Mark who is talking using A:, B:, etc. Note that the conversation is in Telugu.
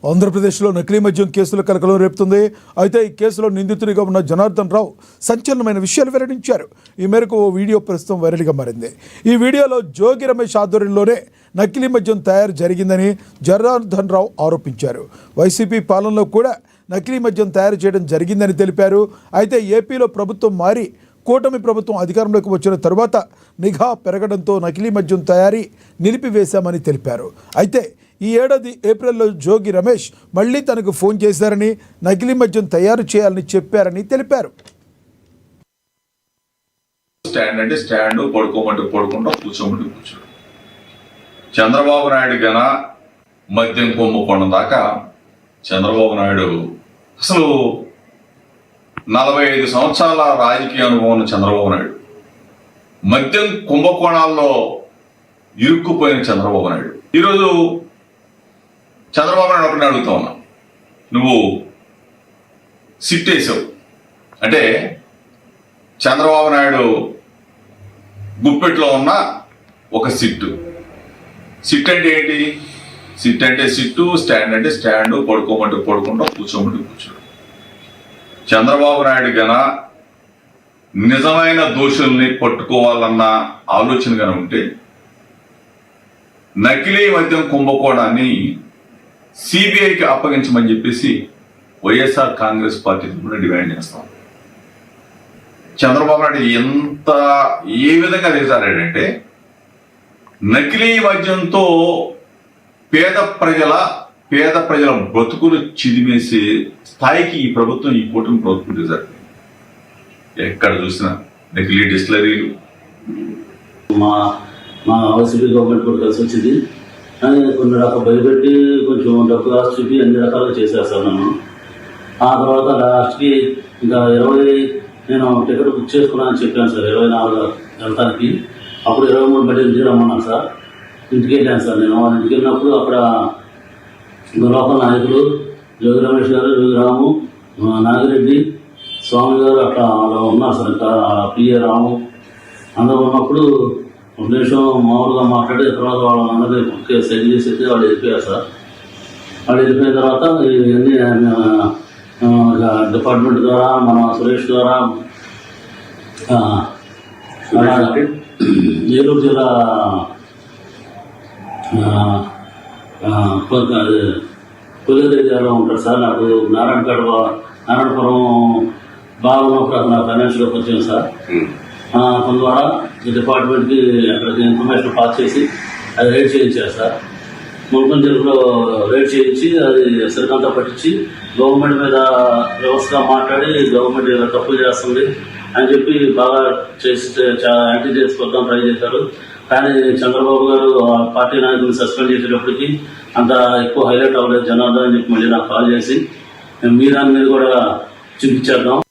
A: ఆంధ్రప్రదేశ్లో నకిలీ మద్యం కేసులు కలకలం రేపుతుంది. అయితే ఈ కేసులో నిందితుడిగా ఉన్న జనార్దన్ రావు సంచలనమైన విషయాలు వెల్లడించారు. ఈ మేరకు ఓ వీడియో ప్రస్తుతం వైరల్గా మారింది. ఈ వీడియోలో జోగి రమేష్ ఆధ్వర్యంలోనే నకిలీ మద్యం తయారు జరిగిందని జనార్దన్ రావు ఆరోపించారు. వైసీపీ పాలనలో కూడా నకిలీ మద్యం తయారు చేయడం జరిగిందని తెలిపారు. అయితే ఏపీలో ప్రభుత్వం మారి కూటమి ప్రభుత్వం అధికారంలోకి వచ్చిన తరువాత నిఘా పెరగడంతో నకిలీ మద్యం తయారీ నిలిపివేశామని తెలిపారు. అయితే ఈ ఏడాది ఏప్రిల్లో జోగి రమేష్ మళ్ళీ తనకు ఫోన్ చేశారని, నకిలీ మద్యం తయారు చేయాలని చెప్పారని తెలిపారు.
B: స్టాండ్ అంటే స్టాండ్, పడుకోమంటే పడుకుంటాం, కూర్చోమంటే కూర్చోడు. చంద్రబాబు నాయుడు గన మద్యం కుంభకోణం దాకా చంద్రబాబు నాయుడు అసలు 45 సంవత్సరాల రాజకీయ అనుభవం ఉన్న చంద్రబాబు నాయుడు మద్యం కుంభకోణాల్లో ఇరుక్కుపోయిన చంద్రబాబు నాయుడు ఈరోజు చంద్రబాబు నాయుడు ఒకటి అడుగుతా ఉన్నా, నువ్వు సిట్ వేసావు అంటే చంద్రబాబు నాయుడు గుప్పెట్లో ఉన్న ఒక సిట్ అంటే ఏంటి? సిట్ అంటే సిట్టు, స్టాండ్ అంటే స్టాండ్, పడుకోమంటే పడుకుంటాం, కూర్చోమంటే కూర్చోడు. చంద్రబాబు నాయుడు గన నిజమైన దోషుల్ని పట్టుకోవాలన్న ఆలోచన గన ఉంటే నకిలీ మద్యం కుంభకోణాన్ని సిబిఐకి అప్పగించమని చెప్పేసి వైఎస్ఆర్ కాంగ్రెస్ పార్టీ కూడా డిమాండ్ చేస్తాం. చంద్రబాబు నాయుడు ఏ విధంగా దిగజారాడంటే నకిలీ మద్యంతో పేద ప్రజల బ్రతుకులు చిదిమేసే స్థాయికి ఈ ప్రభుత్వం, ఈ కూటమి ప్రభుత్వం దిగజారు. ఎక్కడ చూసినా నకిలీ డిస్టిలరీలు.
C: మా వైసీపీ గవర్నమెంట్ కూడా కలిసి వచ్చింది అని కొన్ని రకాల భయపెట్టి కొంచెం డబ్బు కాస్ట్ చూపి అన్ని రకాలుగా చేసేస్తాను నన్ను. ఆ తర్వాత లాస్ట్కి ఇంకా 20 నేను టికెట్ బుక్ చేసుకున్నాను అని చెప్పాను సార్. 24 వెళ్తానికి. అప్పుడు 23 బట్టి రమ్మన్నాను సార్. ఇంటికి వెళ్ళాను సార్. నేను వాళ్ళ ఇంటికి వెళ్ళినప్పుడు అక్కడ లోకల్ నాయకులు జోగి రమేష్ గారు, జోగి రాము, నాగిరెడ్డి, స్వామి గారు అట్లా అలా ఉన్నారు సార్. ఇంకా పిఏ రాము అందరూ ఉన్నప్పుడు ఒక నిమిషం మామూలుగా మాట్లాడి తర్వాత వాళ్ళందరినీ సెట్ చేసేది వాళ్ళు వెళ్ళిపోయారు సార్. వాళ్ళు వెళ్ళిపోయిన తర్వాత ఇవన్నీ డిపార్ట్మెంట్ ద్వారా మన సురేష్ ద్వారా ఏలూరు జిల్లా కొల్లేరు ఏరియాలో ఉంటారు సార్. నాకు నారాయణపురం బాగా ఉన్నప్పుడు అక్కడ ఫైనాన్షియల్గా వచ్చాను సార్. అతని ద్వారా ఈ డిపార్ట్మెంట్కి అక్కడికి ఇన్ఫర్మేషన్ పాస్ చేసి అది రైడ్ చేయించారు సార్. మున్సిపల్ జిల్లాలో రైడ్ చేయించి అది సరికంతా పట్టించి గవర్నమెంట్ మీద వ్యవస్థగా మాట్లాడి గవర్నమెంట్ ఇలా తప్పులు చేస్తుంది అని చెప్పి బాగా చేసి చాలా యాంటీ చేసుకొద్దాం ట్రై చేశారు. కానీ చంద్రబాబు గారు పార్టీ నాయకులను సస్పెండ్ చేసేటప్పటికి అంత ఎక్కువ హైలైట్ అవ్వలేదు జనార్దన్ అని చెప్పి మళ్ళీ నాకు కాల్ చేసి మీ దాని మీద కూడా చూపించేద్దాం